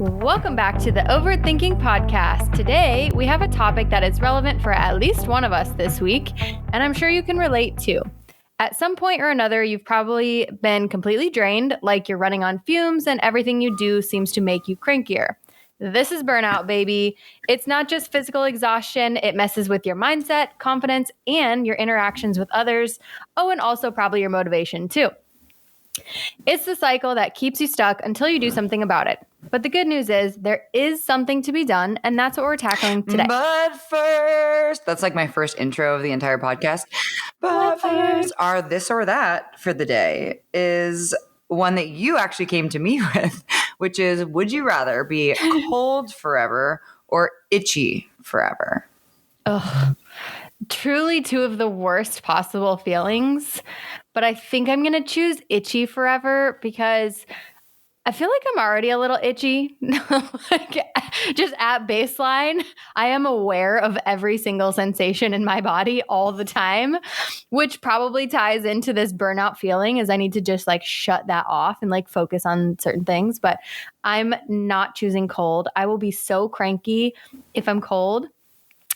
Welcome back to the Overthinking Podcast. Today, we have a topic that is relevant for at least one of us this week, and I'm sure you can relate to. At some point or another, you've probably been completely drained, like you're running on fumes and everything you do seems to make you crankier. This is burnout, baby. It's not just physical exhaustion. It messes with your mindset, confidence, and your interactions with others. Oh, and also probably your motivation too. It's the cycle that keeps you stuck until you do something about it. But the good news is there is something to be done, and that's what we're tackling today. But first, that's like my first intro of the entire podcast. But first, our this or that for the day is one that you actually came to me with, which is, would you rather be cold forever or itchy forever? Ugh. Truly two of the worst possible feelings. But I think I'm going to choose itchy forever because I feel like I'm already a little itchy. Just at baseline, I am aware of every single sensation in my body all the time, which probably ties into this burnout feeling, as I need to just like shut that off and like focus on certain things. But I'm not choosing cold. I will be so cranky if I'm cold,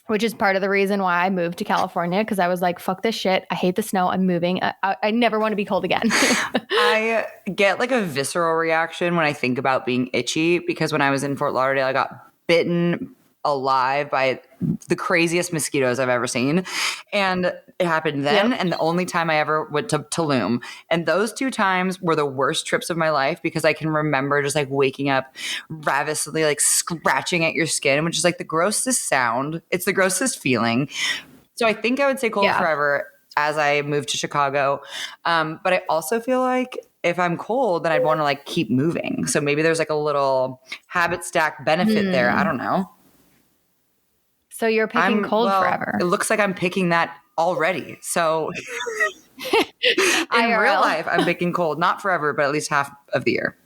which is part of the reason why I moved to California, because I was like, fuck this shit. I hate the snow. I'm moving. I never want to be cold again. I get like a visceral reaction when I think about being itchy, because when I was in Fort Lauderdale, I got bitten alive by the craziest mosquitoes I've ever seen. And it happened then. Yep. And the only time I ever went to Tulum. And those two times were the worst trips of my life, because I can remember just like waking up ravenously, like scratching at your skin, which is like the grossest sound. It's the grossest feeling. So I think I would say cold forever as I moved to Chicago. But I also feel like if I'm cold, then I'd want to like keep moving. So maybe there's like a little habit stack benefit there. I don't know. So you're picking cold forever. It looks like I'm picking that already. So in real life, I'm picking cold, not forever, but at least half of the year.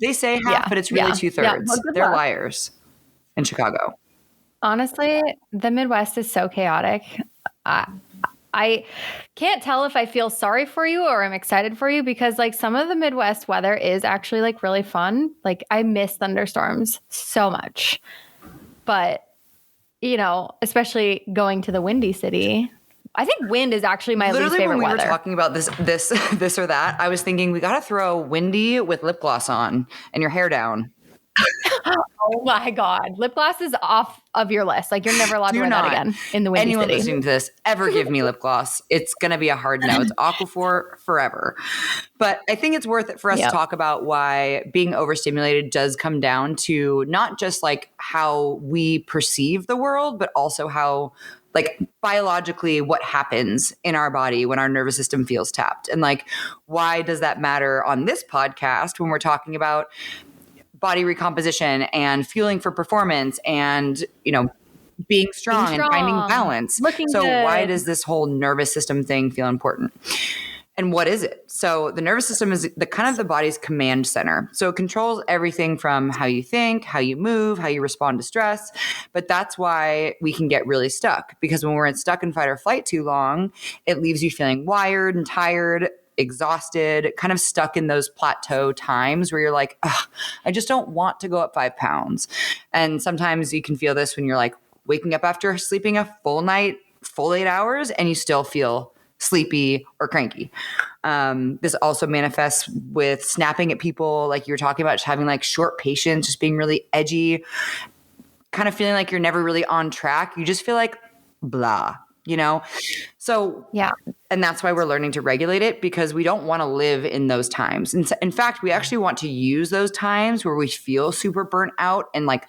They say half, but it's really 2/3. Well, they're liars in Chicago. Honestly, the Midwest is so chaotic. I can't tell if I feel sorry for you or I'm excited for you, because like some of the Midwest weather is actually like really fun. Like I miss thunderstorms so much. But you know, especially going to the windy city. I think wind is actually my least favorite weather. Literally, when we were talking about this or that, I was thinking we got to throw windy with lip gloss on and your hair down. Oh my God. Lip gloss is off of your list. Like you're never allowed to wear that again in the windy city. Anyone listening to this ever give me lip gloss, it's going to be a hard no. It's Aquaphor forever. But I think it's worth it for us to talk about why being overstimulated does come down to not just like how we perceive the world, but also how like biologically what happens in our body when our nervous system feels tapped. And like, why does that matter on this podcast when we're talking about body recomposition and fueling for performance and, you know, being strong and finding balance. So why does this whole nervous system thing feel important? And what is it? So the nervous system is the kind of the body's command center. So it controls everything from how you think, how you move, how you respond to stress. But that's why we can get really stuck, because when we're stuck in fight or flight too long, it leaves you feeling wired and tired, exhausted, kind of stuck in those plateau times where you're like, I just don't want to go up 5 pounds. And sometimes you can feel this when you're like waking up after sleeping a full night, full 8 hours, and you still feel sleepy or cranky. This also manifests with snapping at people, like you were talking about, just having like short patience, just being really edgy, kind of feeling like you're never really on track. You just feel like blah. You know? So, and that's why we're learning to regulate it, because we don't want to live in those times. And in fact, we actually want to use those times where we feel super burnt out and like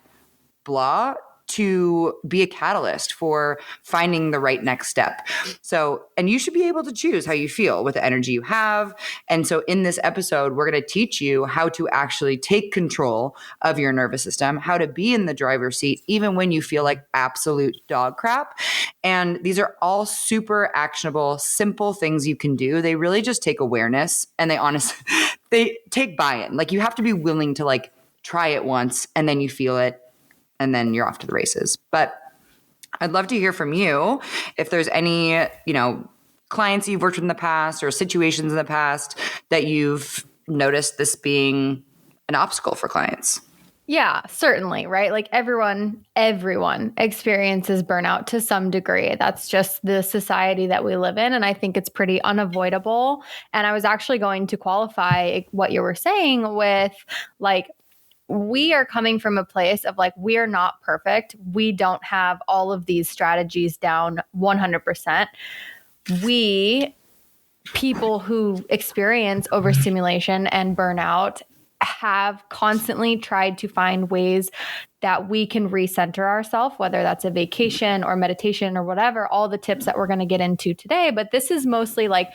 blah to be a catalyst for finding the right next step. So, and you should be able to choose how you feel with the energy you have. And so in this episode, we're going to teach you how to actually take control of your nervous system, how to be in the driver's seat, even when you feel like absolute dog crap. And these are all super actionable, simple things you can do. They really just take awareness, and they take buy-in. Like you have to be willing to like try it once, and then you feel it, and then you're off to the races. But I'd love to hear from you if there's any, you know, clients you've worked with in the past or situations in the past that you've noticed this being an obstacle for clients. Yeah, certainly, right? Like everyone experiences burnout to some degree. That's just the society that we live in. And I think it's pretty unavoidable. And I was actually going to qualify what you were saying with like, we are coming from a place of like, we are not perfect. We don't have all of these strategies down 100%. We, people who experience overstimulation and burnout, have constantly tried to find ways that we can recenter ourselves, whether that's a vacation or meditation or whatever, all the tips that we're going to get into today. But this is mostly like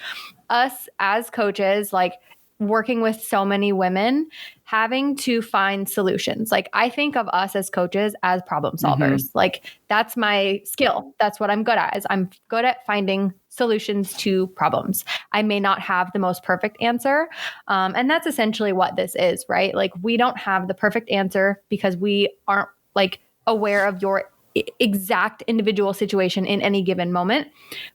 us as coaches, like working with so many women, having to find solutions. Like I think of us as coaches as problem solvers. Like that's my skill. That's what I'm good at, is I'm good at finding solutions to problems. I may not have the most perfect answer. And that's essentially what this is, right? Like we don't have the perfect answer because we aren't like aware of your exact individual situation in any given moment.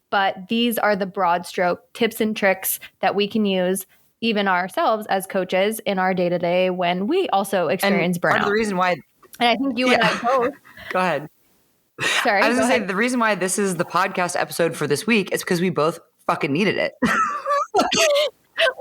But these are the broad stroke tips and tricks that we can use even ourselves as coaches in our day-to-day when we also experience burnout. Part of the reason why, and I think you and I both. Go ahead. Sorry. I was going to say the reason why this is the podcast episode for this week is because we both fucking needed it.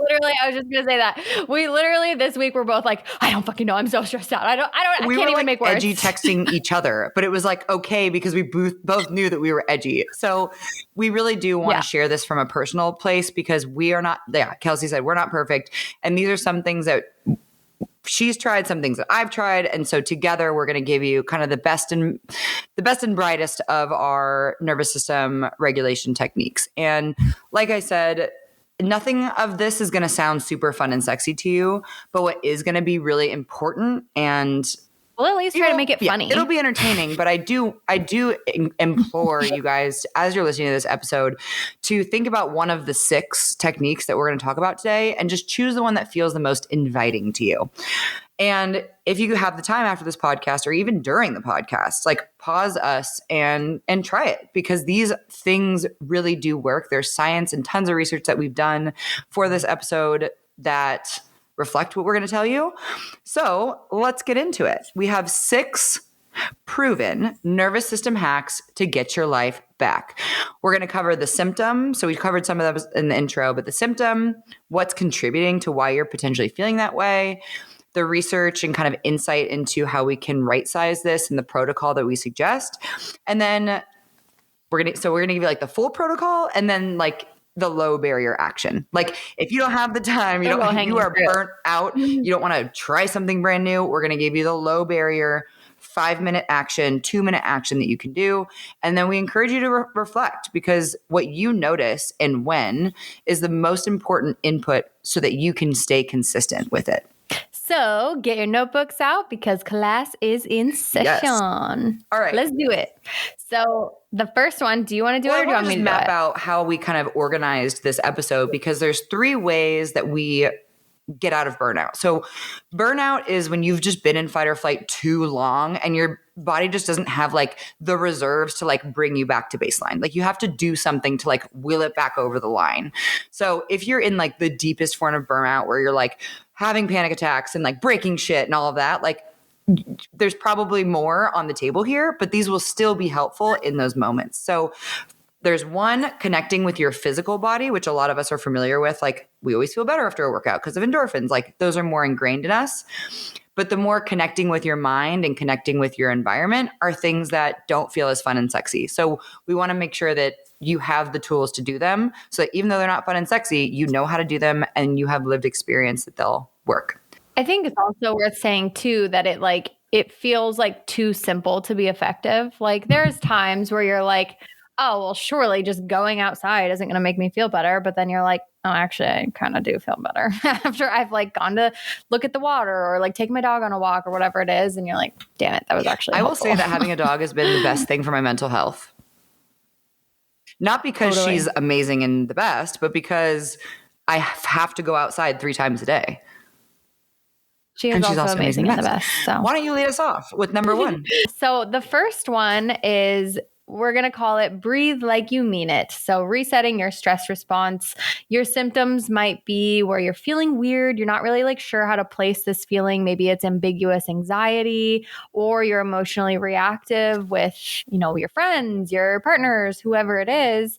Literally, I was just gonna say that. We literally this week we're both like, I don't fucking know. I'm so stressed out. I can't even make words. Edgy texting each other, but it was like okay because we both knew that we were edgy. So we really do want to share this from a personal place because we are not. Yeah, Kelsey said we're not perfect, and these are some things that she's tried, some things that I've tried, and so together we're going to give you kind of the best and brightest of our nervous system regulation techniques. And like I said, nothing of this is going to sound super fun and sexy to you, but what is going to be really important and we'll at least try to make it funny. It'll be entertaining, but I do implore you guys, as you're listening to this episode, to think about one of the 6 techniques that we're going to talk about today and just choose the one that feels the most inviting to you. And if you have the time after this podcast or even during the podcast, like pause us and try it because these things really do work. There's science and tons of research that we've done for this episode that reflect what we're going to tell you. So let's get into it. We have 6 proven nervous system hacks to get your life back. We're going to cover the symptom. So we covered some of that in the intro, but the symptom, what's contributing to why you're potentially feeling that way, the research and kind of insight into how we can right size this and the protocol that we suggest. And then we're going to give you like the full protocol and then like the low barrier action. Like if you don't have the time, you are burnt out, you don't want to try something brand new, we're going to give you the low barrier 5-minute action, 2-minute action that you can do. And then we encourage you to reflect because what you notice and when is the most important input so that you can stay consistent with it. So get your notebooks out because class is in session. Yes. All right. Let's do it. So the first one, do you want to do it or do you want me to map out how we kind of organized this episode? Because there's 3 ways that we get out of burnout. So burnout is when you've just been in fight or flight too long and your body just doesn't have like the reserves to like bring you back to baseline. Like you have to do something to like wheel it back over the line. So if you're in like the deepest form of burnout where you're like having panic attacks and like breaking shit and all of that, like there's probably more on the table here, but these will still be helpful in those moments. So there's one, connecting with your physical body, which a lot of us are familiar with. Like we always feel better after a workout because of endorphins. Like those are more ingrained in us. But the more connecting with your mind and connecting with your environment are things that don't feel as fun and sexy. So we want to make sure that you have the tools to do them so that even though they're not fun and sexy, you know how to do them and you have lived experience that they'll work. I think it's also worth saying too that it feels like too simple to be effective. Like there's times where you're like, oh, well, surely just going outside isn't going to make me feel better. But then you're like, oh, actually, I kind of do feel better after I've like gone to look at the water or like take my dog on a walk or whatever it is. And you're like, damn it, that was actually helpful. I will say that having a dog has been the best thing for my mental health. Not because she's amazing and the best, but because I have to go outside 3 times a day. She's also amazing and the best. So why don't you lead us off with number 1? So the first one is we're going to call it breathe like you mean it. So resetting your stress response. Your symptoms might be where you're feeling weird. You're not really like sure how to place this feeling. Maybe it's ambiguous anxiety, or you're emotionally reactive with, your friends, your partners, whoever it is.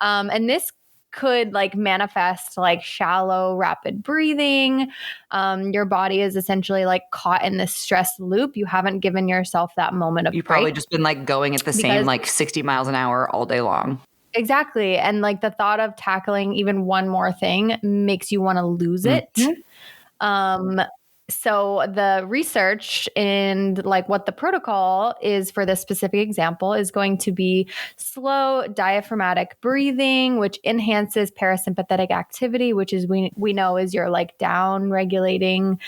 And this could like manifest like shallow, rapid breathing. Your body is essentially like caught in this stress loop. You haven't given yourself that moment of You've break. probably just been like going at the same like 60 miles an hour all day long. Exactly. And like the thought of tackling even one more thing makes you want to lose it. So the research and like what the protocol is for this specific example is going to be slow diaphragmatic breathing, which enhances parasympathetic activity, which is we know is your like down regulating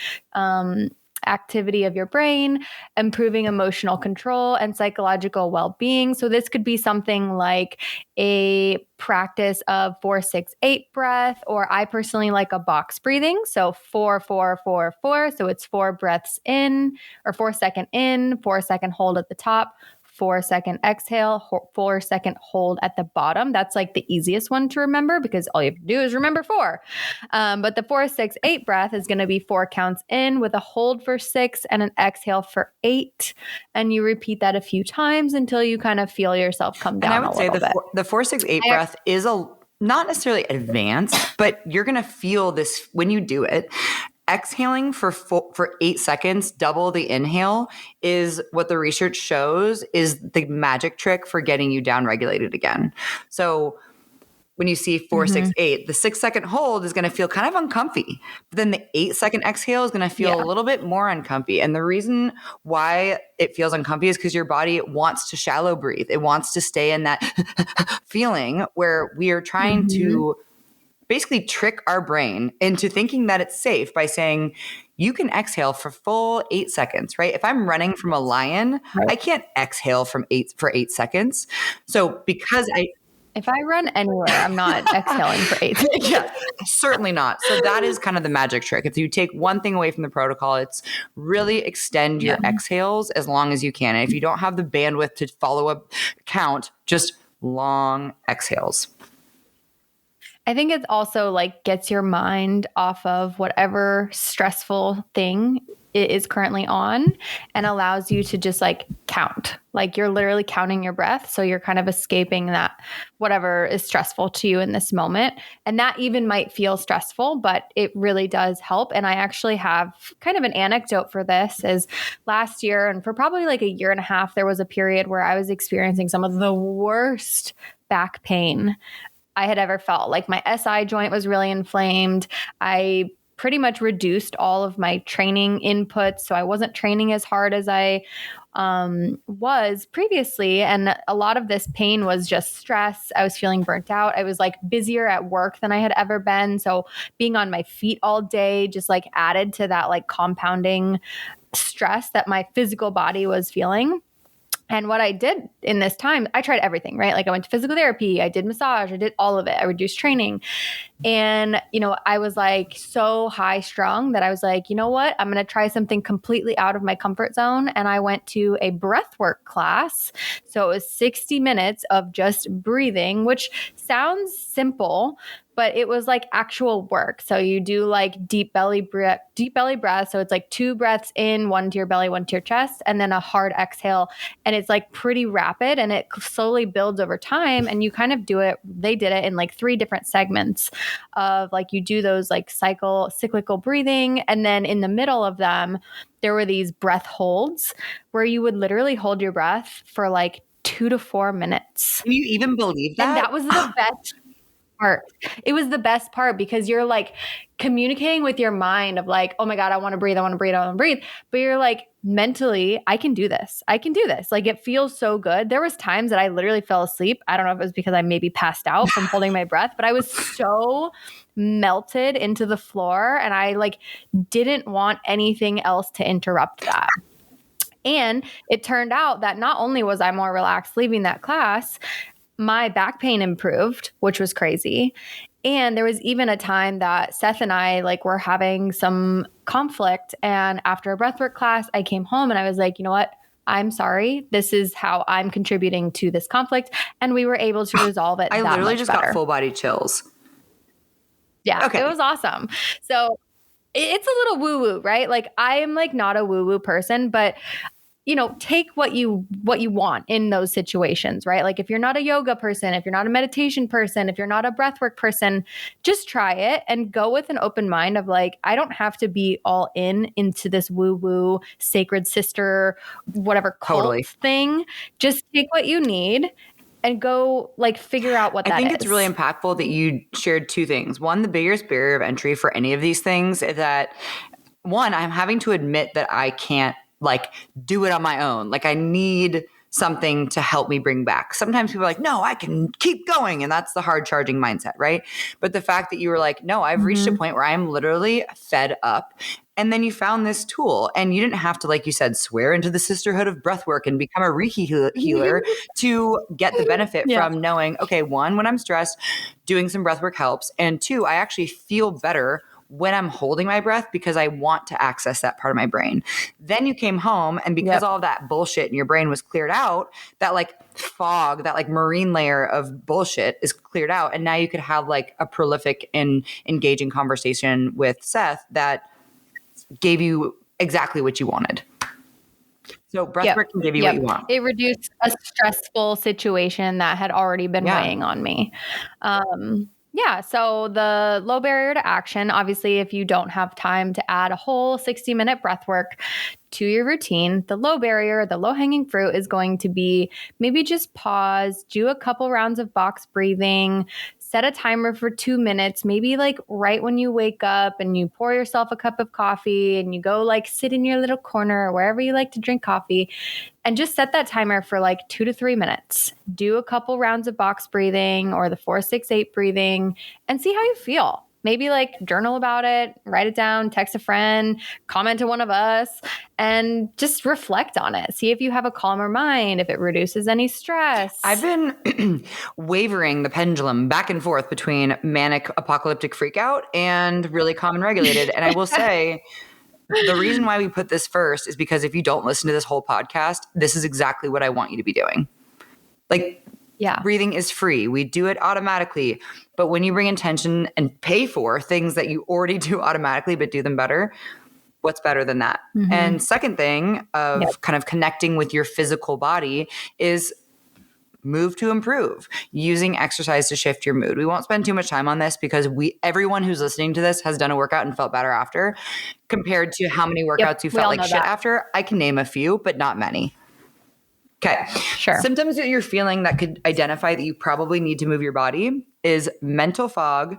activity of your brain, improving emotional control and psychological well-being. So this could be something like a practice of 4-6-8 breath, or I personally like a box breathing. So 4-4-4-4. So it's 4 breaths in, or 4-second in, 4-second hold at the top, 4-second exhale, 4-second hold at the bottom. That's like the easiest one to remember because all you have to do is remember 4. But the 4-6-8 breath is going to be 4 counts in with a hold for 6 and an exhale for 8. And you repeat that a few times until you kind of feel yourself come down. And I would say the 4-6-8 breath is not necessarily advanced, but you're going to feel this when you do it. Exhaling for 8 seconds, double the inhale, is what the research shows is the magic trick for getting you down regulated again. So when you see 4-6-8, the 6-second hold is going to feel kind of uncomfy. But then the 8-second exhale is going to feel a little bit more uncomfy. And the reason why it feels uncomfy is because your body wants to shallow breathe. It wants to stay in that feeling where we are trying to basically trick our brain into thinking that it's safe by saying you can exhale for full 8 seconds, right? If I'm running from a lion, I can't exhale for 8 seconds. So if I run anywhere, I'm not exhaling for 8 seconds. Yeah, certainly not. So that is kind of the magic trick. If you take one thing away from the protocol, it's really extend your exhales as long as you can. And if you don't have the bandwidth to follow a count, just long exhales. I think it's also like gets your mind off of whatever stressful thing it is currently on and allows you to just like count. Like you're literally counting your breath. So you're kind of escaping that whatever is stressful to you in this moment. And that even might feel stressful, but it really does help. And I actually have kind of an anecdote for this is last year, and for probably like a year and a half, there was a period where I was experiencing some of the worst back pain I had ever felt. Like my SI joint was really inflamed. I pretty much reduced all of my training inputs. So I wasn't training as hard as I was previously. And a lot of this pain was just stress. I was feeling burnt out. I was like busier at work than I had ever been. So being on my feet all day just like added to that like compounding stress that my physical body was feeling. And what I did in this time, I tried everything, right? Like I went to physical therapy, I did massage, I did all of it. I reduced training. And, I was like so high strung that I was like, you know what? I'm going to try something completely out of my comfort zone. And I went to a breathwork class. So it was 60 minutes of just breathing, which sounds simple, but it was like actual work. So you do like deep belly breath. So it's like 2 breaths in, 1 to your belly, 1 to your chest, and then a hard exhale. And it's like pretty rapid and it slowly builds over time. And you kind of they did it in like 3 different segments of like, you do those like cyclical breathing. And then in the middle of them, there were these breath holds where you would literally hold your breath for like 2 to 4 minutes. Can you even believe that? And that was the best part. It was the best part because you're like communicating with your mind of like, oh my God, I want to breathe. I want to breathe. I want to breathe. But you're like mentally, I can do this. I can do this. Like it feels so good. There was times that I literally fell asleep. I don't know if it was because I maybe passed out from holding my breath, but I was so melted into the floor and I like didn't want anything else to interrupt that. And it turned out that not only was I more relaxed leaving that class, my back pain improved, which was crazy. And there was even a time that Seth and I like were having some conflict. And after a breathwork class, I came home and I was like, you know what? I'm sorry, this is how I'm contributing to this conflict. And we were able to resolve it I that literally much just better. got full body chills. Yeah, Okay. it was awesome. So it's a little woo woo, right? Like I am like not a woo woo person, but take what you want in those situations, right? Like if you're not a yoga person, if you're not a meditation person, if you're not a breathwork person, just try it and go with an open mind of like, I don't have to be all into this woo woo sacred sister, whatever cult thing. Just take what you need and go like figure out what that is. I think it's really impactful that you shared two things. One, the biggest barrier of entry for any of these things is that one, I'm having to admit that I can't like do it on my own. Like I need something to help me bring back. Sometimes people are like, no, I can keep going. And that's the hard charging mindset, right? But the fact that you were like, no, I've reached a point where I'm literally fed up. And then you found this tool and you didn't have to, like you said, swear into the sisterhood of breathwork and become a Reiki healer to get the benefit from knowing, okay, one, when I'm stressed, doing some breathwork helps. And two, I actually feel better when I'm holding my breath because I want to access that part of my brain. Then you came home and because all that bullshit in your brain was cleared out, that like fog, that like marine layer of bullshit is cleared out. And now you could have like a prolific and engaging conversation with Seth that gave you exactly what you wanted. So breathwork can give you what you want. It reduced a stressful situation that had already been weighing on me. So the low barrier to action, obviously, if you don't have time to add a whole 60-minute breath work to your routine, the low barrier, the low hanging fruit is going to be maybe just pause, do a couple rounds of box breathing, set a timer for 2 minutes, maybe like right when you wake up and you pour yourself a cup of coffee and you go like sit in your little corner or wherever you like to drink coffee and just set that timer for like 2 to 3 minutes. Do a couple rounds of box breathing or the 4-6-8 breathing and see how you feel. Maybe like journal about it, write it down, text a friend, comment to one of us, and just reflect on it. See if you have a calmer mind, if it reduces any stress. I've been wavering the pendulum back and forth between manic apocalyptic freakout and really calm and regulated. And I will say, the reason why we put this first is because if you don't listen to this whole podcast, this is exactly what I want you to be doing. Like, breathing is free. We do it automatically. But when you bring intention and pay for things that you already do automatically, but do them better, what's better than that? And second thing of kind of connecting with your physical body is move to improve, using exercise to shift your mood. We won't spend too much time on this because everyone who's listening to this has done a workout and felt better after compared to how many workouts you felt like shit after. I can name a few, but not many. Okay. Sure. Symptoms that you're feeling that could identify that you probably need to move your body is mental fog,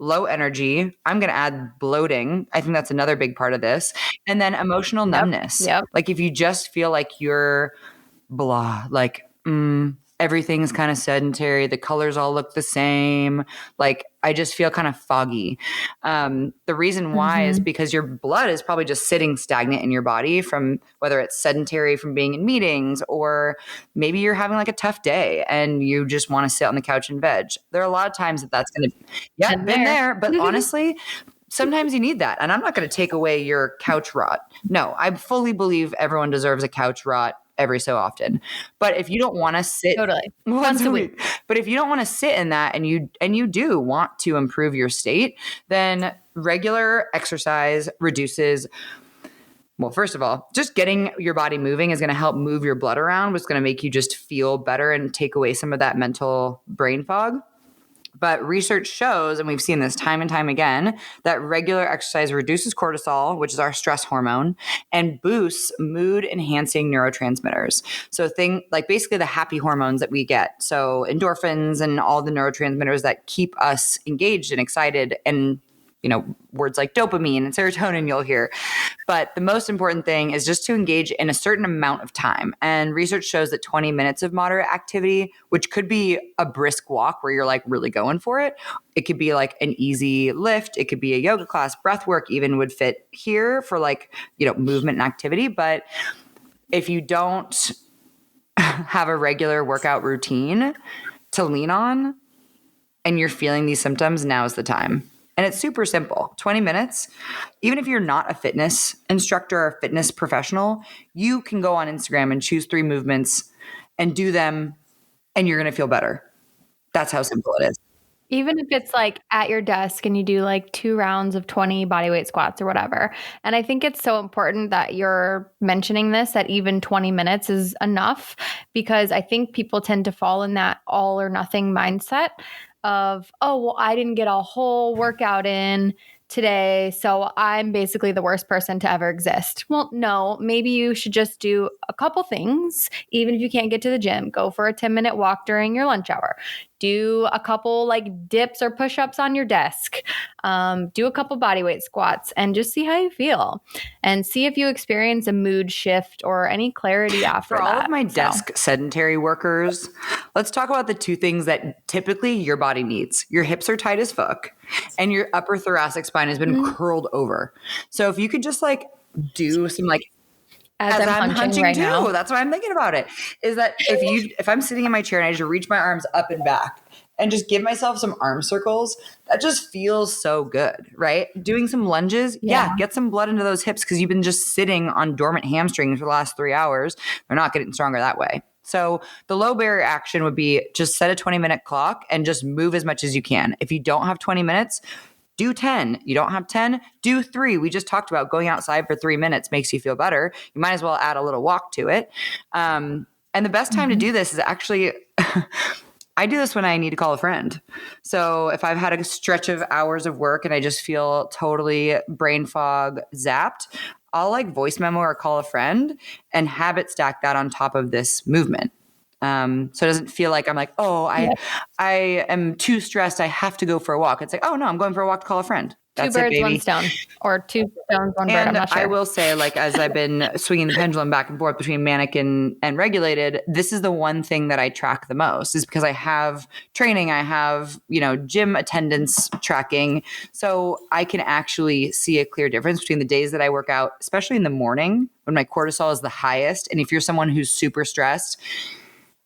low energy. I'm going to add bloating. I think that's another big part of this. And then emotional numbness. Like if you just feel like you're blah, like, everything's kind of sedentary. The colors all look the same. Like I just feel kind of foggy. The reason why is because your blood is probably just sitting stagnant in your body from whether it's sedentary from being in meetings or maybe you're having like a tough day and you just want to sit on the couch and veg. There are a lot of times that's going to, been there. But honestly, sometimes you need that. And I'm not going to take away your couch rot. No, I fully believe everyone deserves a couch rot every so often. But if you don't want to sit once a week, but if you don't want to sit in that and you do want to improve your state, then regular exercise reduces. Well, first of all, just getting your body moving is going to help move your blood around, which is going to make you just feel better and take away some of that mental brain fog. But research shows, and we've seen this time and time again, that regular exercise reduces cortisol, which is our stress hormone, and boosts mood-enhancing neurotransmitters. So basically the happy hormones that we get. So endorphins and all the neurotransmitters that keep us engaged and excited and words like dopamine and serotonin you'll hear. But the most important thing is just to engage in a certain amount of time. And research shows that 20 minutes of moderate activity, which could be a brisk walk where you're like really going for it. It could be like an easy lift. It could be a yoga class. Breath work even would fit here for movement and activity. But if you don't have a regular workout routine to lean on and you're feeling these symptoms, now is the time. And it's super simple. 20 minutes. Even if you're not a fitness instructor or fitness professional, you can go on Instagram and choose 3 movements and do them, and you're going to feel better. That's how simple it is. Even if it's like at your desk and you do like 2 rounds of 20 bodyweight squats or whatever. And I think it's so important that you're mentioning this, that even 20 minutes is enough, because I think people tend to fall in that all or nothing mindset of, oh, well, I didn't get a whole workout in today, so I'm basically the worst person to ever exist. Well, no, maybe you should just do a couple things. Even if you can't get to the gym, go for a 10-minute walk during your lunch hour. Do a couple like dips or push-ups on your desk. Do a couple bodyweight squats and just see how you feel, and see if you experience a mood shift or any clarity after that. For all of my desk sedentary workers, let's talk about the 2 things that typically your body needs. Your hips are tight as fuck, and your upper thoracic spine has been curled over. So if you could just like do some like, as I'm hunching right too, now. That's why I'm thinking about it. Is that if I'm sitting in my chair and I just reach my arms up and back and just give myself some arm circles, that just feels so good, right? Doing some lunges, get some blood into those hips, because you've been just sitting on dormant hamstrings for the last 3 hours. They're not getting stronger that way. So the low barrier action would be just set a 20-minute clock and just move as much as you can. If you don't have 20 minutes, do 10. You don't have 10, do 3. We just talked about going outside for 3 minutes makes you feel better. You might as well add a little walk to it. And the best time to do this is actually, I do this when I need to call a friend. So if I've had a stretch of hours of work and I just feel totally brain fog zapped, I'll like voice memo or call a friend and habit stack that on top of this movement. So it doesn't feel like I'm like, I am too stressed, I have to go for a walk. It's like, oh no, I'm going for a walk to call a friend. That's 2 birds, 1 stone, or 2 stones, 1 bird. I'm not sure. I will say, like, as I've been swinging the pendulum back and forth between manic and regulated, this is the one thing that I track the most, is because I have training, I have, gym attendance tracking. So I can actually see a clear difference between the days that I work out, especially in the morning when my cortisol is the highest. And if you're someone who's super stressed,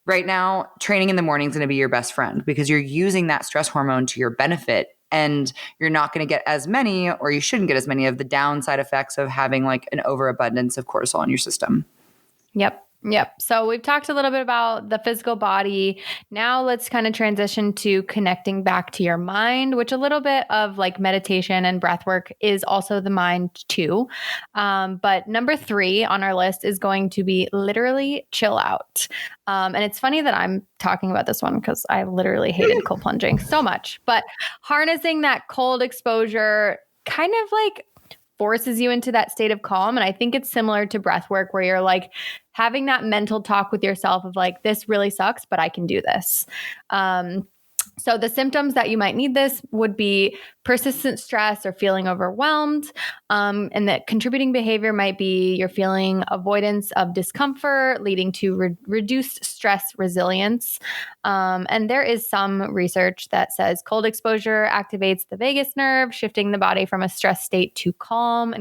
right now, training in the morning is going to be your best friend, because you're using that stress hormone to your benefit, and you're not going to get as many, or you shouldn't get as many of the downside effects of having like an overabundance of cortisol in your system. Yep. So we've talked a little bit about the physical body. Now let's kind of transition to connecting back to your mind, which a little bit of like meditation and breath work is also the mind too. But number 3 on our list is going to be literally chill out. And it's funny that I'm talking about this one because I literally hated cold plunging so much. But harnessing that cold exposure kind of like forces you into that state of calm. And I think it's similar to breath work, where you're like having that mental talk with yourself of like, this really sucks, but I can do this. So the symptoms that you might need this would be persistent stress or feeling overwhelmed. And that contributing behavior might be you're feeling avoidance of discomfort, leading to reduced stress resilience. And there is some research that says cold exposure activates the vagus nerve, shifting the body from a stress state to calm.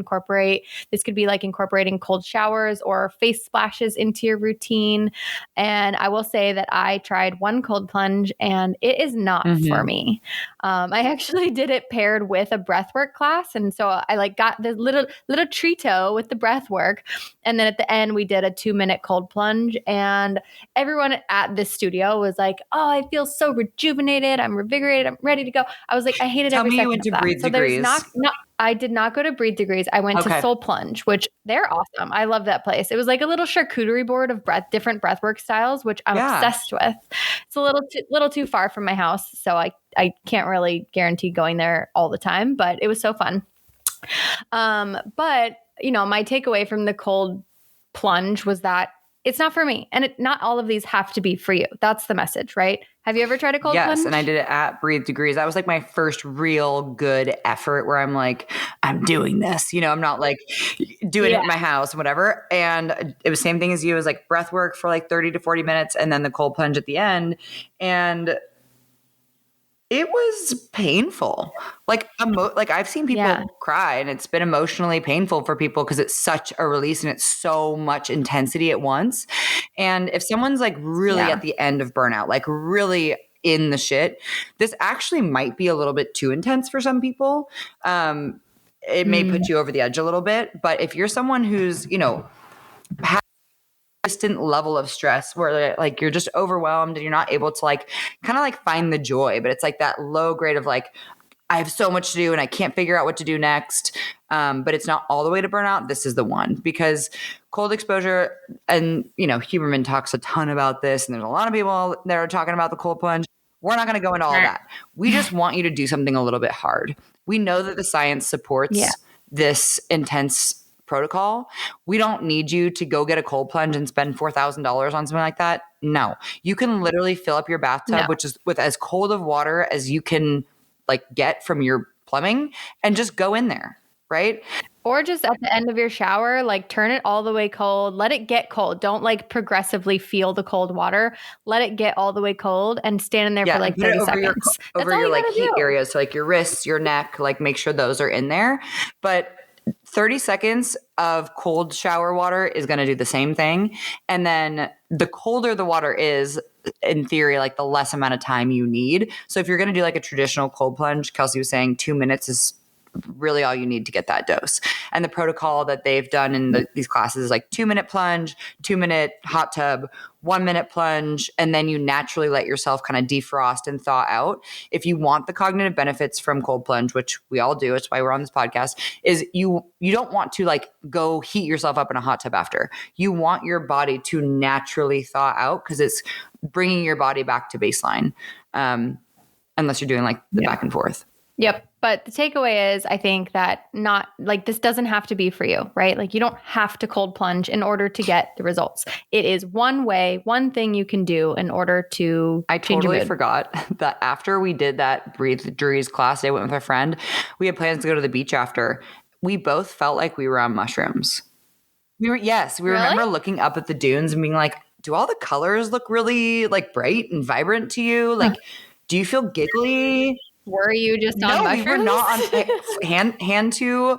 This could be like incorporating cold showers or face splashes into your routine. And I will say that I tried one cold plunge and it is not for me. I actually did it paired with a breathwork class. And so I like got the little trito with the breathwork. And then at the end, we did a 2-minute cold plunge. And everyone at the studio was like, oh, I feel so rejuvenated. I'm revigorated. I'm ready to go. I was like, I hated every second of that. Tell me you went to Breathe Degrees. I did not go to Breathe Degrees. I went to Soul Plunge, which they're awesome. I love that place. It was like a little charcuterie board of different breathwork styles, which I'm obsessed with. It's a little too far from my house, so I can't really guarantee going there all the time, but it was so fun. But my takeaway from the cold plunge was that it's not for me. And not all of these have to be for you. That's the message, right? Have you ever tried a cold plunge? Yes, and I did it at Breathe Degrees. That was like my first real good effort where I'm like, I'm doing this. I'm not like doing it in my house, whatever. And it was same thing as you. It was like breath work for like 30 to 40 minutes and then the cold plunge at the end. And it was painful. Like I've seen people cry, and it's been emotionally painful for people because it's such a release and it's so much intensity at once. And if someone's like really at the end of burnout, like really in the shit, this actually might be a little bit too intense for some people. It may put you over the edge a little bit, but if you're someone who's, has a consistent level of stress where like you're just overwhelmed and you're not able to like kind of like find the joy, but it's like that low grade of like, I have so much to do and I can't figure out what to do next. But it's not all the way to burnout. This is the one, because cold exposure, and Huberman talks a ton about this, and there's a lot of people that are talking about the cold plunge. We're not going to go into all of that. We just want you to do something a little bit hard. We know that the science supports this intense protocol. We don't need you to go get a cold plunge and spend $4,000 on something like that. No, you can literally fill up your bathtub, which is with as cold of water as you can like get from your plumbing, and just go in there, right? Or just at the end of your shower, like turn it all the way cold, let it get cold. Don't like progressively feel the cold water. Let it get all the way cold and stand in there for like 30 seconds. Over your like heat areas, so like your wrists, your neck, like make sure those are in there. But 30 seconds of cold shower water is going to do the same thing. And then the colder the water is, in theory, like the less amount of time you need. So if you're going to do like a traditional cold plunge, Kelsey was saying 2 minutes is really all you need to get that dose. And the protocol that they've done in these classes is like 2-minute plunge, 2-minute hot tub, 1-minute plunge, and then you naturally let yourself kind of defrost and thaw out. If you want the cognitive benefits from cold plunge, which we all do, it's why we're on this podcast, is you don't want to like go heat yourself up in a hot tub after. You want your body to naturally thaw out, because it's bringing your body back to baseline, unless you're doing like the back and forth. Yep. But the takeaway is, I think that not like this doesn't have to be for you, right? Like you don't have to cold plunge in order to get the results. It is one way, one thing you can do in order to I totally forgot that after we did that Breathe Drew's class, I went with a friend. We had plans to go to the beach after. We both felt like we were on mushrooms. We remember looking up at the dunes and being like, do all the colors look really like bright and vibrant to you? Like, do you feel giggly? Were you just on mushrooms? No, we were not on hand to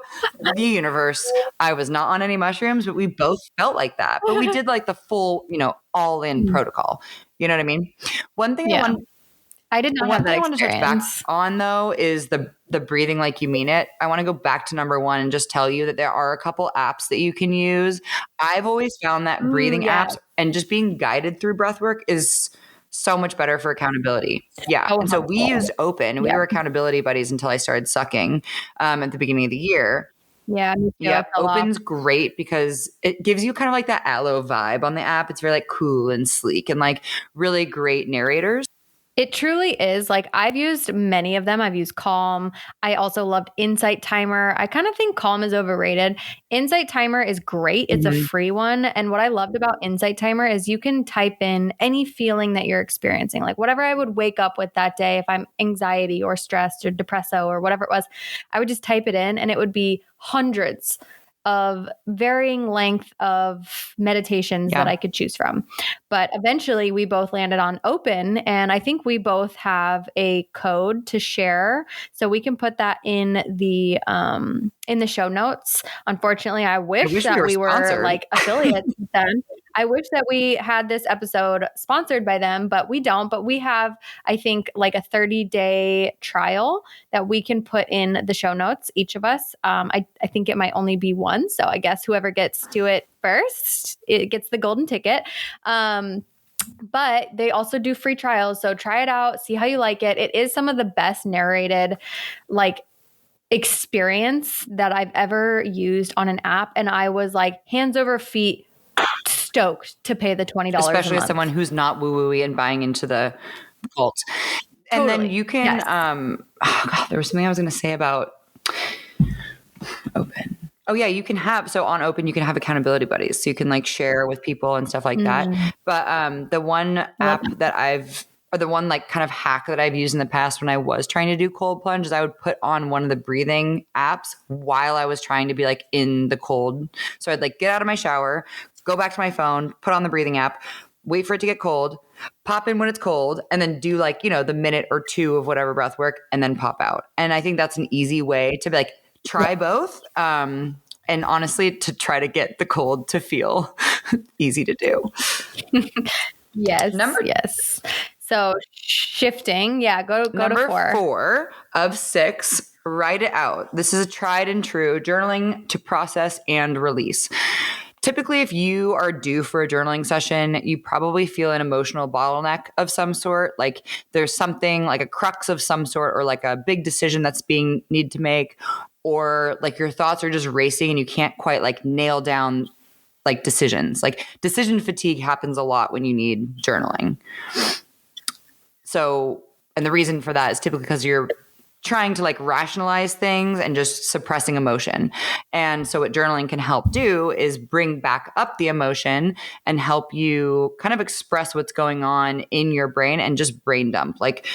the universe. I was not on any mushrooms, but we both felt like that. But we did like the full, all in protocol. You know what I mean? One thing I did not have that experience. I want to touch back on though is the breathing like you mean it. I want to go back to number 1 and just tell you that there are a couple apps that you can use. I've always found that breathing apps and just being guided through breathwork is so much better for accountability. Yeah. And so we used Open. We were accountability buddies until I started sucking at the beginning of the year. Yeah. Open's great because it gives you kind of like that aloe vibe on the app. It's very like cool and sleek and like really great narrators. It truly is. Like I've used many of them. I've used Calm. I also loved Insight Timer. I kind of think Calm is overrated. Insight Timer is great. It's a free one. And what I loved about Insight Timer is you can type in any feeling that you're experiencing, like whatever I would wake up with that day. If I'm anxiety or stressed or depresso or whatever it was, I would just type it in and it would be hundreds of varying length of meditations that I could choose from. But eventually we both landed on Open, and I think we both have a code to share. So we can put that in the show notes. Unfortunately, I wish that we were like affiliates with them. I wish that we had this episode sponsored by them, but we don't. But we have, I think, like a 30-day trial that we can put in the show notes, each of us. I think it might only be one. So I guess whoever gets to it first, it gets the golden ticket. But they also do free trials. So try it out, see how you like it. It is some of the best narrated, like, experience that I've ever used on an app. And I was like hands over feet stoked to pay the $20 especially a month. As someone who's not woo-woo-y and buying into the cult. And then you can there was something I was going to say about Open. Oh yeah, you can have, so on Open you can have accountability buddies, so you can like share with people and stuff like that. But the one app or the one like kind of hack that I've used in the past when I was trying to do cold plunge is I would put on one of the breathing apps while I was trying to be like in the cold. So I'd like get out of my shower, go back to my phone, put on the breathing app, wait for it to get cold, pop in when it's cold, and then do like, the minute or 2 of whatever breath work and then pop out. And I think that's an easy way to be like, try both. And honestly, to try to get the cold to feel easy to do. Yes. Yes. So shifting. Yeah. Go to Number 4. 4 of 6, write it out. This is a tried and true journaling to process and release. Typically, if you are due for a journaling session, you probably feel an emotional bottleneck of some sort. Like there's something like a crux of some sort, or like a big decision that's being need to make, or like your thoughts are just racing and you can't quite like nail down like decisions. Like decision fatigue happens a lot when you need journaling. So, and the reason for that is typically because you're trying to like rationalize things and just suppressing emotion. And so what journaling can help do is bring back up the emotion and help you kind of express what's going on in your brain and just brain dump. Like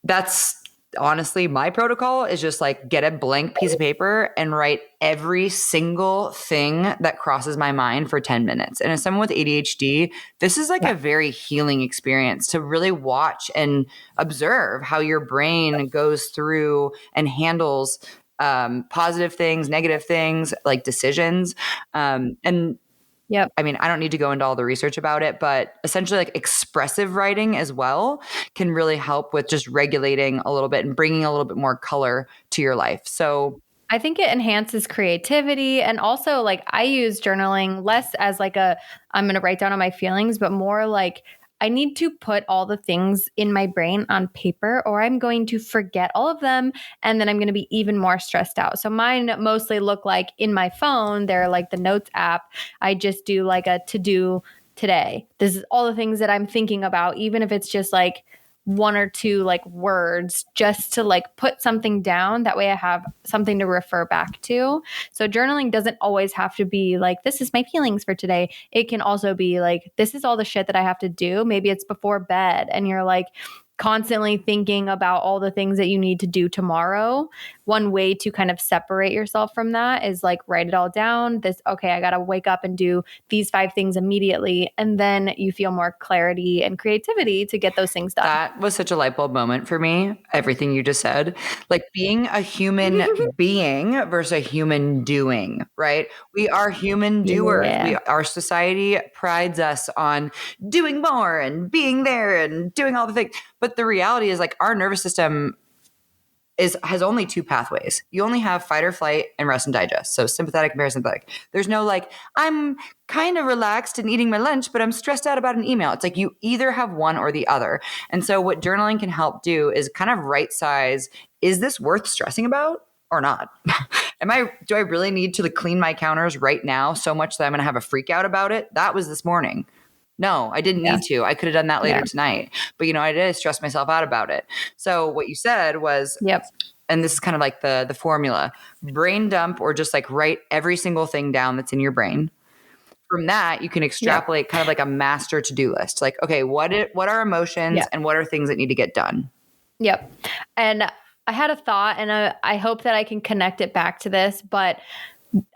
that's honestly my protocol is just like get a blank piece of paper and write every single thing that crosses my mind for 10 minutes. And as someone with ADHD, this is like a very healing experience to really watch and observe how your brain goes through and handles positive things, negative things, like decisions. And Yep. I mean, I don't need to go into all the research about it, but essentially like expressive writing as well can really help with just regulating a little bit and bringing a little bit more color to your life. So I think it enhances creativity. And also, like, I use journaling less as like I'm going to write down on my feelings, but more like I need to put all the things in my brain on paper or I'm going to forget all of them. And then I'm going to be even more stressed out. So mine mostly look like in my phone. They're like the notes app. I just do like a to do today. This is all the things that I'm thinking about, even if it's just like one or two like words, just to like put something down. That way I have something to refer back to. So journaling doesn't always have to be like, this is my feelings for today. It can also be like, this is all the shit that I have to do. Maybe it's before bed and you're like constantly thinking about all the things that you need to do tomorrow. One way to kind of separate yourself from that is like write it all down. Okay, I got to wake up and do these 5 things immediately. And then you feel more clarity and creativity to get those things done. that was such a light bulb moment for me, everything you just said. Like being a human being versus a human doing, right? We are human doers. Yeah. Our society prides us on doing more and being there and doing all the things. But the reality is like our nervous system has only 2 pathways. You only have fight or flight and rest and digest. So sympathetic and parasympathetic. There's no like, I'm kind of relaxed and eating my lunch, but I'm stressed out about an email. It's like you either have one or the other. And so what journaling can help do is kind of right size, is this worth stressing about or not? Do I really need to clean my counters right now so much that I'm going to have a freak out about it? That was this morning. No, I didn't need to. I could have done that later tonight. But, I did stress myself out about it. So what you said was, and this is kind of like the formula, brain dump or just like write every single thing down that's in your brain. From that, you can extrapolate kind of like a master to-do list. Like, okay, what are emotions and what are things that need to get done? Yep. And I had a thought and I hope that I can connect it back to this, but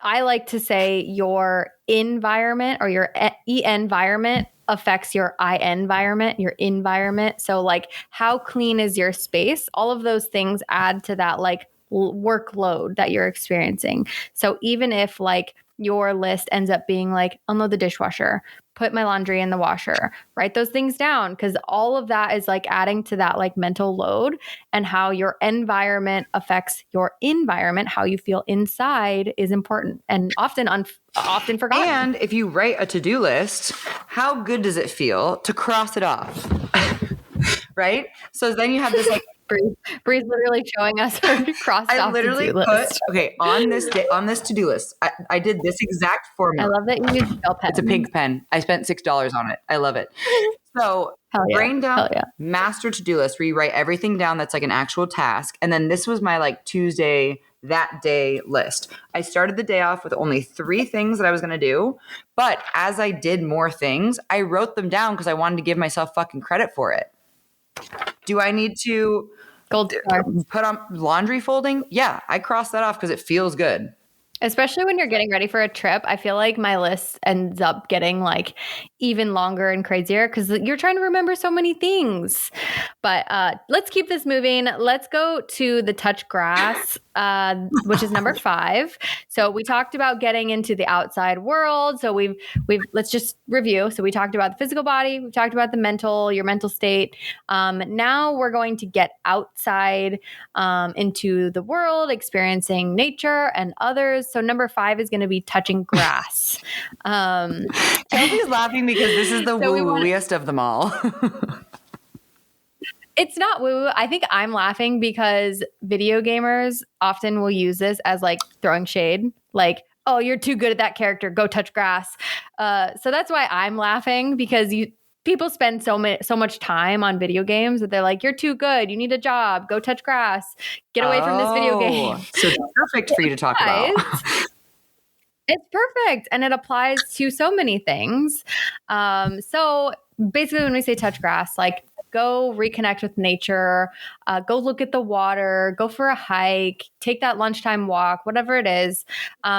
I like to say your environment or your environment affects your environment. So like how clean is your space? All of those things add to that like workload that you're experiencing. So even if like your list ends up being like unload the dishwasher, put my laundry in the washer, write those things down, because all of that is like adding to that like mental load, and how your environment affects your environment. How you feel inside is important and often forgotten. And if you write a to-do list, how good does it feel to cross it off? Right? So then you have this like Bree's literally showing us her crossed off to-do list. On this to-do list, I did this exact formula. I love that you use gel pen. It's a pink pen. I spent $6 on it. I love it. So brain dump, master to-do list where you write everything down that's like an actual task. And then this was my like Tuesday, that day list. I started the day off with only 3 things that I was going to do. But as I did more things, I wrote them down because I wanted to give myself fucking credit for it. Do I need to put on laundry folding? Yeah, I crossed that off because it feels good. Especially when you're getting ready for a trip, I feel like my list ends up getting like even longer and crazier because you're trying to remember so many things. But let's keep this moving. Let's go to the touch grass. which is number 5. So we talked about getting into the outside world. So we've let's just review. So we talked about the physical body, we talked about your mental state. Now we're going to get outside into the world, experiencing nature and others. So number 5 is going to be touching grass. Chelsea's laughing because this is the woo-wooiest of them all. It's not woo. I think I'm laughing because video gamers often will use this as like throwing shade. Like, oh, you're too good at that character. Go touch grass. So that's why I'm laughing, because people spend so much time on video games that they're like, you're too good. You need a job. Go touch grass. Get away from this video game. So it's perfect for you to talk about. It's perfect. And it applies to so many things. So basically when we say touch grass, like, go reconnect with nature, go look at the water, go for a hike, take that lunchtime walk, whatever it is.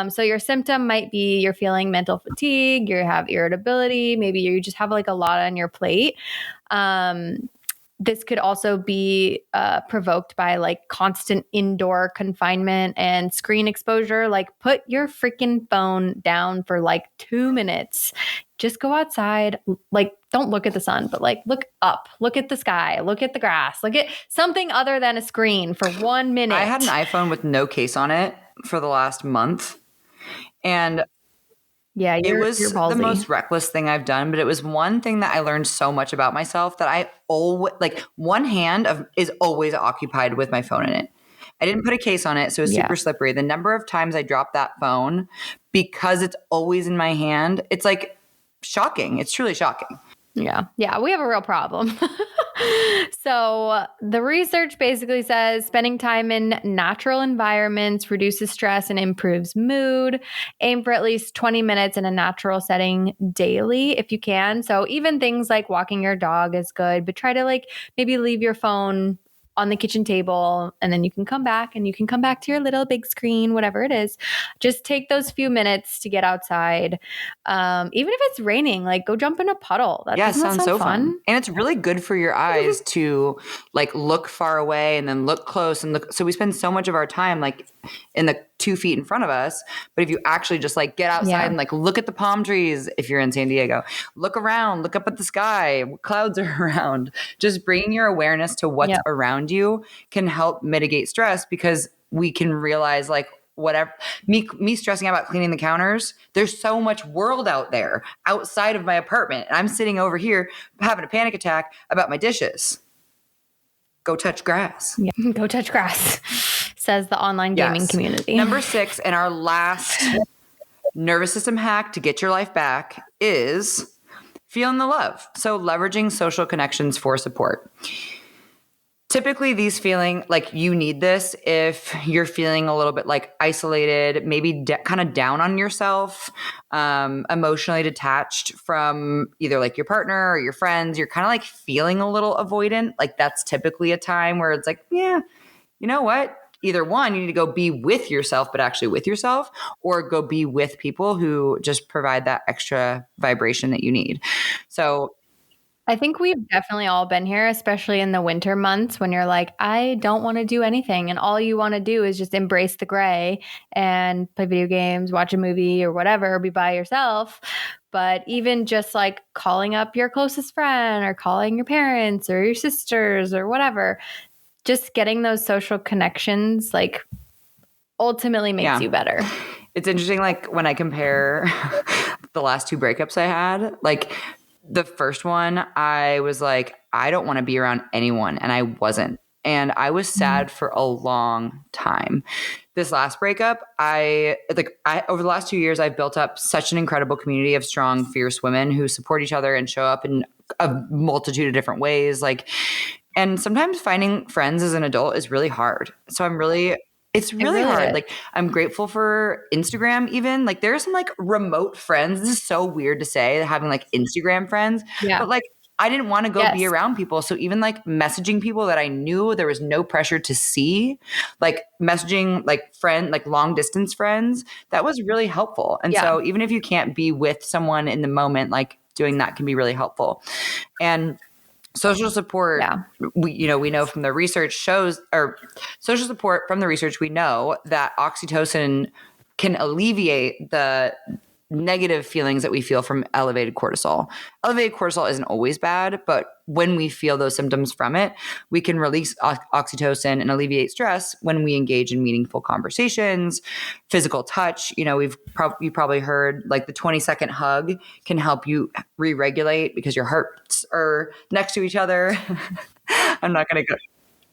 So your symptom might be you're feeling mental fatigue, you have irritability, maybe you just have like a lot on your plate. This could also be provoked by like constant indoor confinement and screen exposure. Like, put your freaking phone down for like 2 minutes. Just go outside. Like, don't look at the sun, but like, look up, look at the sky, look at the grass, look at something other than a screen for 1 minute. I had an iPhone with no case on it for the last month. And yeah, it was the most reckless thing I've done, but it was one thing that I learned so much about myself that I always, like, one hand is always occupied with my phone in it. I didn't put a case on it, so it was super slippery. The number of times I dropped that phone because it's always in my hand, it's like shocking. It's truly shocking. Yeah. Yeah. We have a real problem. So the research basically says spending time in natural environments reduces stress and improves mood. Aim for at least 20 minutes in a natural setting daily if you can. So even things like walking your dog is good, but try to like maybe leave your phone on the kitchen table, and then you can come back to your little big screen, whatever it is. Just take those few minutes to get outside. Even if it's raining, like, go jump in a puddle. That sounds so fun. And it's really good for your eyes to like look far away and then look close and look. So we spend so much of our time like in the 2 feet in front of us. But if you actually just like get outside and like look at the palm trees, if you're in San Diego, look around, look up at the sky, what clouds are around, just bringing your awareness to what's around you can help mitigate stress, because we can realize like whatever me stressing out about cleaning the counters, there's so much world out there outside of my apartment. And I'm sitting over here having a panic attack about my dishes. Go touch grass. Yeah. Go touch grass, says the online gaming community. Number 6, and our last nervous system hack to get your life back is feeling the love. So leveraging social connections for support. Typically, these feeling like you need this if you're feeling a little bit like isolated, maybe kind of down on yourself, emotionally detached from either like your partner or your friends. You're kind of like feeling a little avoidant. Like, that's typically a time where it's like, yeah, you know what? Either one, you need to go be with yourself, but actually with yourself, or go be with people who just provide that extra vibration that you need. So I think we've definitely all been here, especially in the winter months when you're like, I don't want to do anything. And all you want to do is just embrace the gray and play video games, watch a movie or whatever, be by yourself. But even just like calling up your closest friend or calling your parents or your sisters or whatever, just getting those social connections like ultimately makes you better. It's interesting. Like, when I compare the last 2 breakups I had, like, the first one, I was like, I don't want to be around anyone. And I wasn't. And I was sad for a long time. This last breakup, I over the last 2 years, I've built up such an incredible community of strong, fierce women who support each other and show up in a multitude of different ways. Like, and sometimes finding friends as an adult is really hard. So it's really hard. Is. Like, I'm grateful for Instagram even. Like, there are some like remote friends. This is so weird to say, having like Instagram friends. Yeah. But like, I didn't want to go be around people. So even like messaging people that I knew there was no pressure to see, like messaging like long distance friends, that was really helpful. And so even if you can't be with someone in the moment, like doing that can be really helpful. And Social support, Yeah. we know from the research shows, or social support from the research, we know that oxytocin can alleviate the negative feelings that we feel from elevated cortisol. Elevated cortisol isn't always bad, but when we feel those symptoms from it, we can release oxytocin and alleviate stress when we engage in meaningful conversations, physical touch. You probably heard like the 20-second hug can help you re-regulate because your hearts are next to each other. I'm not going to go.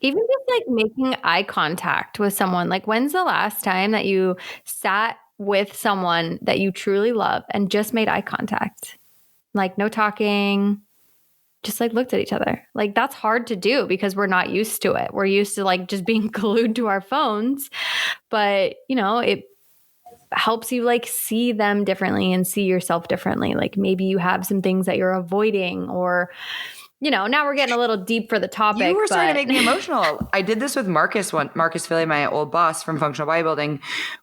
Even just like making eye contact with someone. Like, when's the last time that you sat with someone that you truly love and just made eye contact? Like, no talking, just like looked at each other. Like, that's hard to do because we're not used to it. We're used to like just being glued to our phones. But, it helps you like see them differently and see yourself differently. Like, maybe you have some things that you're avoiding, or now we're getting a little deep for the topic. You were starting to make me emotional. I did this with Marcus Philly, my old boss from functional bodybuilding.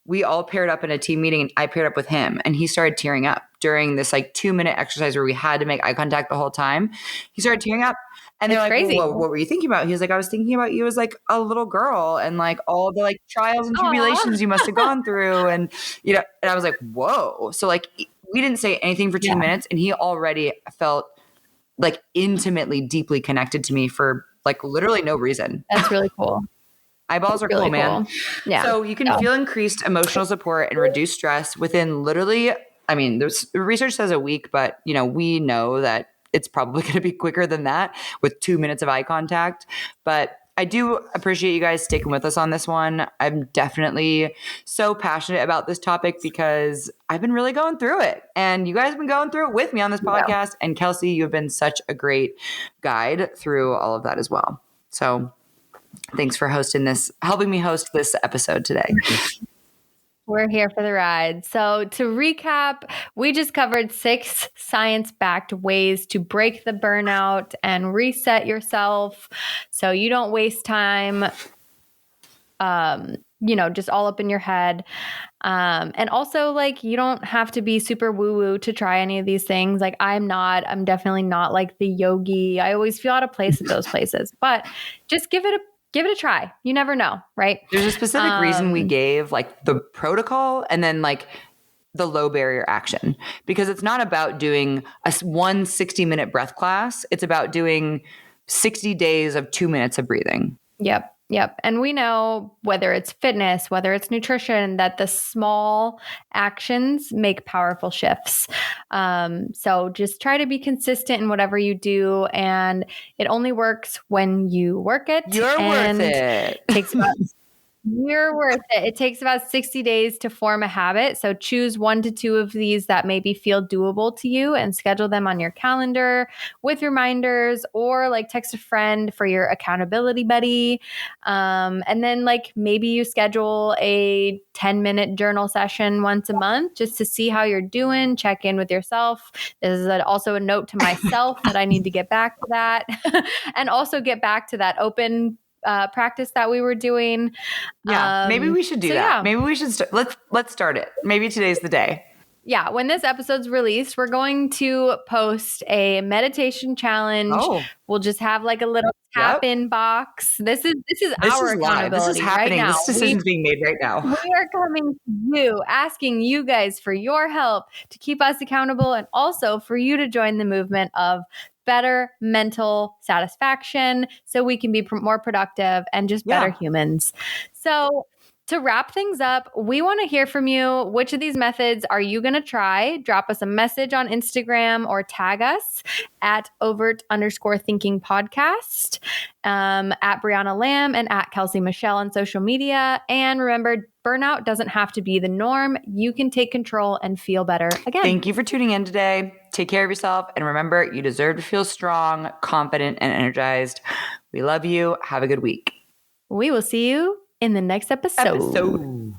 We all paired up in a team meeting and I paired up with him and he started tearing up during this like 2-minute exercise where we had to make eye contact the whole time. He started tearing up and they're like, crazy. Whoa, what were you thinking about? He was like, I was thinking about you as like a little girl and like all the like trials and tribulations you must have gone through. And, and I was like, whoa. So like we didn't say anything for 2 minutes and he already felt like intimately, deeply connected to me for like literally no reason. That's really cool. Eyeballs are really cool, man. Yeah. So you can feel increased emotional support and reduce stress within literally, there's research says a week, but we know that it's probably going to be quicker than that with 2 minutes of eye contact. But I do appreciate you guys sticking with us on this one. I'm definitely so passionate about this topic because I've been really going through it. And you guys have been going through it with me on this podcast. Yeah. And Kelsey, you've been such a great guide through all of that as well. So thanks for helping me host this episode today. We're here for the ride. So to recap, we just covered 6 science-backed ways to break the burnout and reset yourself so you don't waste time, just all up in your head. And also like, you don't have to be super woo-woo to try any of these things. Like I'm definitely not like the yogi. I always feel out of place at those places, but just give it a try. You never know, right? There's a specific reason we gave like the protocol and then like the low barrier action, because it's not about doing one 60-minute breath class. It's about doing 60 days of 2 minutes of breathing. Yep. And we know whether it's fitness, whether it's nutrition, that the small actions make powerful shifts. So just try to be consistent in whatever you do. And it only works when you work it. You're worth it. You're worth it. It takes about 60 days to form a habit. So choose 1 to 2 of these that maybe feel doable to you and schedule them on your calendar with reminders, or like text a friend for your accountability buddy. And then like maybe you schedule a 10-minute journal session once a month just to see how you're doing, check in with yourself. This is also a note to myself that I need to get back to that and also get back to that open practice that we were doing. Yeah, maybe we should do that. Yeah. Maybe we should let's start it. Maybe today's the day. Yeah, when this episode's released, we're going to post a meditation challenge. Oh. We'll just have like a little tap-in box. This is our accountability. This is happening. Right now. This decision's being made right now. We are coming to you, asking you guys for your help to keep us accountable, and also for you to join the movement of better mental satisfaction so we can be more productive and just better humans. So to wrap things up, we want to hear from you. Which of these methods are you going to try? Drop us a message on Instagram or tag us at overt_thinking podcast, at Brianna Lamb and at Kelsey Michelle on social media. And remember, burnout doesn't have to be the norm. You can take control and feel better again. Thank you for tuning in today. Take care of yourself. And remember, you deserve to feel strong, confident, and energized. We love you. Have a good week. We will see you in the next episode.